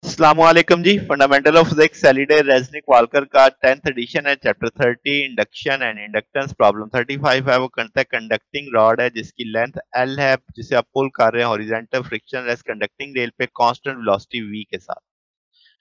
अस्सलाम वालेकुम जी। Fundamental of physics Halliday Resnick Walker का 10th एडिशन है। Chapter 30 induction and inductance problem 35 है। वो कहता है कंडक्टिंग रॉड है जिसकी लेंथ एल है, जिसे आप पुल कर रहे हैं हॉरिजॉन्टल फ्रिक्शनलेस कंडक्टिंग रेल पे कांस्टेंट वेलोसिटी वी के साथ।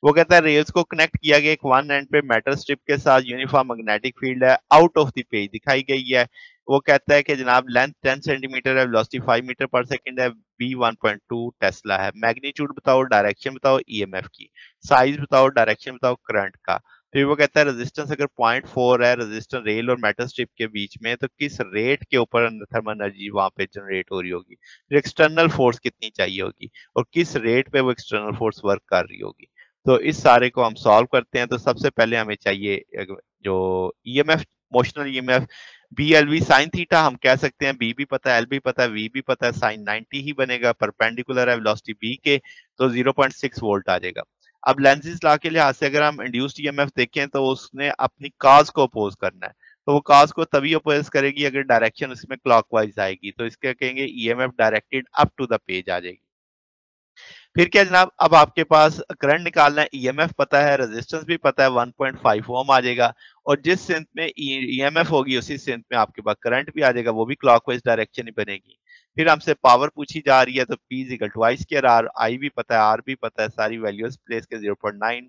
वो कहता है रेल्स को कनेक्ट किया गया एक वन एंड पे मेटल स्ट्रिप के साथ, यूनिफॉर्म मैग्नेटिक फील्ड है, आउट ऑफ द पेज दिखाई गई है। वो कहता है कि जनाब लेंथ 10 सेंटीमीटर है, वेलोसिटी 5 मीटर पर सेकंड है, बी 1.2 टेस्ला है। मैग्नीट्यूड बताओ, डायरेक्शन बताओ ईएमएफ की, साइज बताओ, डायरेक्शन बताओ करंट का। फिर वो कहता है रेजिस्टेंस अगर 0.4 है रेजिस्टेंस रेल और मेटल स्ट्रिप के बीच में, तो किस रेट के ऊपर थर्मल एनर्जी वहां पे जनरेट हो रही होगी। फिर एक्सटर्नल फोर्स कितनी चाहिए होगी और किस रेट पे वो एक्सटर्नल फोर्स वर्क कर रही होगी। तो इस सारे को हम सॉल्व करते हैं। तो सबसे पहले हमें चाहिए जो EMF, motional EMF B L V sine theta. हम कह सकते हैं बी भी पता है, एल भी पता है, वी भी पता है, साइन 90 ही बनेगा, परपेंडिकुलर है वेलोसिटी बी के, तो 0.6 वोल्ट आ जाएगा। अब लेंजिस लॉ के लिहाज से अगर हम इंड्यूस्ड ईएमएफ देखें तो उसने अपनी काज को अपोज करना है। तो वो काज को तभी अपोज करेगी अगर डायरेक्शन उसमें क्लॉकवाइज आएगी, तो इसके कहेंगे EMF directed up to the page आ जाएगी। फिर क्या जनाब, अब आपके पास करंट निकालना है, ईएमएफ पता है, रेजिस्टेंस भी पता है, 1.5 ओम आ जाएगा। और जिस सिंथ में ईएमएफ होगी उसी सिंथ में आपके पास करंट भी आ जाएगा, वो भी क्लॉकवाइज डायरेक्शन ही बनेगी। फिर हमसे पावर पूछी जा रही है, तो P is equal to I square R, I भी पता है, आर भी पता है, सारी वैल्यूज प्लेस के 0.9।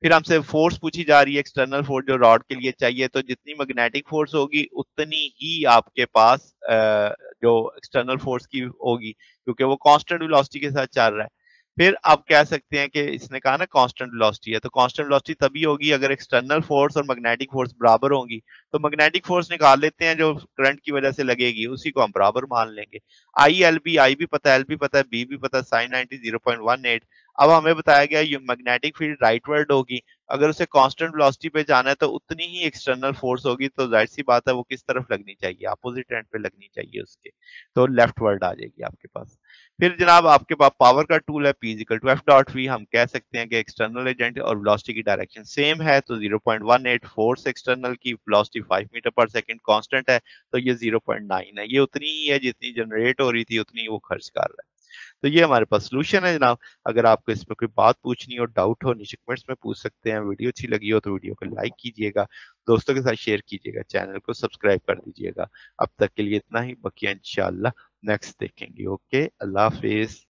फिर हमसे फोर्स पूछी जा रही है, एक्सटर्नल फोर्स जो रॉड के लिए चाहिए, तो जितनी मैग्नेटिक फोर्स होगी उतनी ही आपके पास जो एक्सटर्नल फोर्स की होगी, क्योंकि वो कांस्टेंट वेलोसिटी के साथ चल रहा है। फिर आप कह सकते हैं कि इसने कहा ना कांस्टेंट वेलोसिटी है, तो कांस्टेंट वेलोसिटी तभी होगी अगर एक्सटर्नल फोर्स और मैग्नेटिक फोर्स बराबर होंगी। तो मैग्नेटिक फोर्स निकाल लेते हैं जो करंट की वजह से लगेगी, उसी को हम बराबर मान लेंगे। आई भी पता है, एल भी पता है, बी भी पता है, साइन 90 0.18। अब हमें बताया गया ये मैग्नेटिक फील्ड राइटवर्ड होगी, अगर उसे कांस्टेंट वेलोसिटी पे जाना है तो उतनी ही एक्सटर्नल फोर्स होगी, तो जाहिर सी बात है वो किस तरफ लगनी चाहिए, अपोजिट एंड पे लगनी चाहिए उसके, तो लेफ्ट वर्ड आ जाएगी आपके पास। फिर जनाब आपके पास पावर का टूल है P equal to F dot V. हम कह सकते हैं कि एक्सटर्नल एजेंट और वेलोसिटी की डायरेक्शन सेम है, तो 0.18 फोर्स एक्सटर्नल की, वेलोसिटी 5 मीटर पर सेकंड कांस्टेंट है, तो ये 0.9 है। ये उतनी ही है जितनी जनरेट हो रही थी, उतनी ही वो खर्च कर रहा है। तो ये हमारे पास सोल्यूशन है जनाब। अगर आपको इसमें कोई बात पूछनी हो, डाउट हो, नीचे कमेंट्स में पूछ सकते हैं। वीडियो अच्छी लगी हो तो वीडियो को लाइक कीजिएगा, दोस्तों के साथ शेयर कीजिएगा, चैनल को सब्सक्राइब कर दीजिएगा। अब तक के लिए इतना ही, बाकी इंशाल्लाह नेक्स्ट देखेंगे। ओके, अल्लाह हाफिज।